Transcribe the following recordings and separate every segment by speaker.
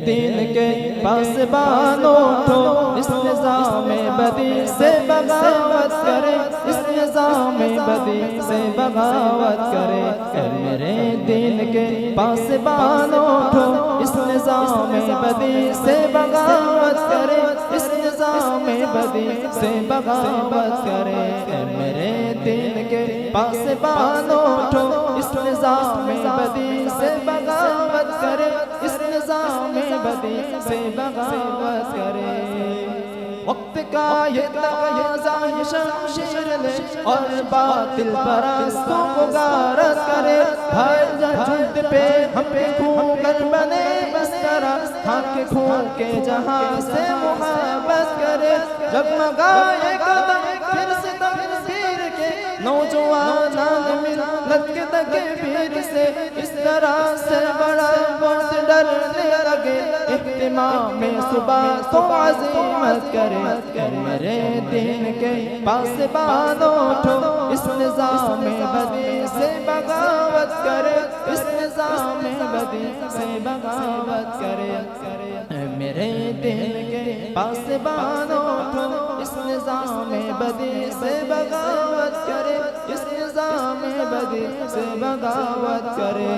Speaker 1: دین کے پاسبان اٹھو اس نظام بدی سے بغاوت کرے اس نظام بدی سے بغاوت کرے اے میرے دین کے پاسبان اٹھو اس نظام بدی سے بغاوت کرے اس نظام بدی سے بغاوت کرے اے میرے دین کے پاسبان اٹھو اس نظام بدی سے بغاوت کرے اس نظام بدی سے بغاوت کرے وقت کا یہ تقاضا یہ شمشیر لے اور باطل پرستوں کو غارت کرے ہر جھنڈ پہ ہم پہ خون کر بنے بسترا کے خون کے جہاں سے محبت کرے جگمگائے قدم پھر سے تکبیر کے نوجوانان ملت کے تکبیر سے اس طرح سے بڑا وقت ڈرنے لگے اہتمام صبح تو عظیمت کرے میرے دین کے پاسبان اٹھو اس نظام بدی سے بغاوت کرے اس نظام بدی سے بغاوت کرے میرے دین کے پاسبان اٹھو اس نظام بدی سے بغاوت کرے اس نظام بدی سے بغاوت کرے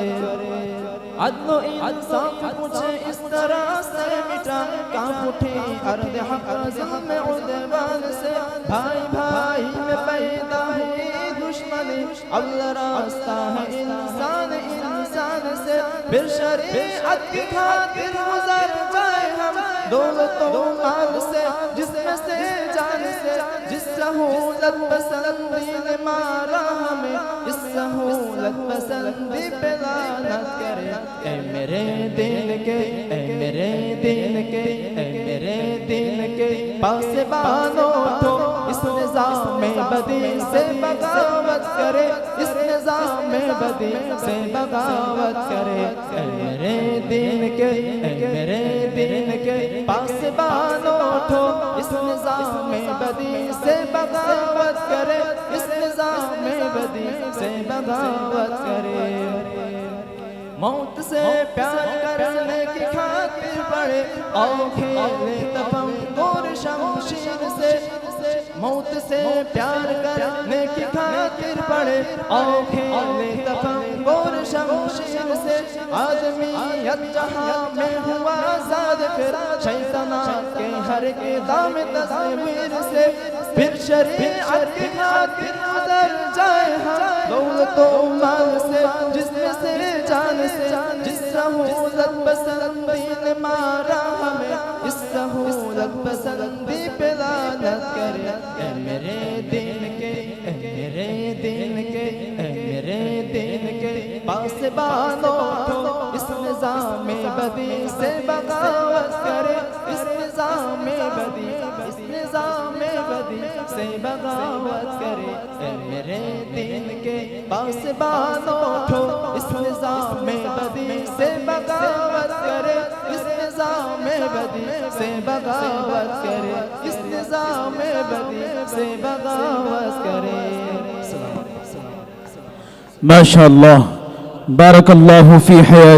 Speaker 1: عدل و انصاف پوچھے اس طرح سے مٹا کام اٹھی ارد حق ظلم عدوان سے بھائی بھائی میں پیدا ہوئی دشمنی اب راستہ ہے انسان انسان سے پھر شریعت کی خاطر گزر جائے ہم دولت و مال سے جسم سے جان سے جس سہولت پسندی نے مارا ہمیں اس سہولت پسندی پہ لعنت کرے اے میرے دین کے اے میرے دین کے اے میرے دین کے پاسبان اٹھو اس نظام بدی سے بغاوت کرے اس نظام بدی سے بغاوت کرے اے میرے دین کے اے میرے دین کے پاسبان اٹھو اس نظام بدی سے بغاوت کرے اس نظام بدی سے بغاوت کرے موت سے پیار کرنے کی خاطر پڑے آؤ کھیلے تفنگور شمشیر سے موت سے پیار کرنے کی خاطر پڑے آؤ کھیلے تفنگور شمشیر سے آدمیت جہاں میں ہوا آزاد پھر شیطانات کے ہر کے دام تصویر سے پھر شریعت کی خاطر گزر جائے ہم دولت و مال سے جسم سے جان سے جس سہولت پسندی نے مارا ہمیں اس سہولت پسندی پہ لعنت کرے اے میرے دین کے اے میرے دین کے اے میرے دین کے پاسبان اٹھو اس نظام بدی سے بغاوت کرے اس نظام بدی اس نظام بدی سے بغاوت کرے اے میرے دین کے پاسبان اٹھو اس نظام بدی سے بغاوت کرے اس نظام بدی سے بغاوت کرے اس نظام بدی سے بغاوت کرے
Speaker 2: ما شاء اللہ بارک اللہ فی حیات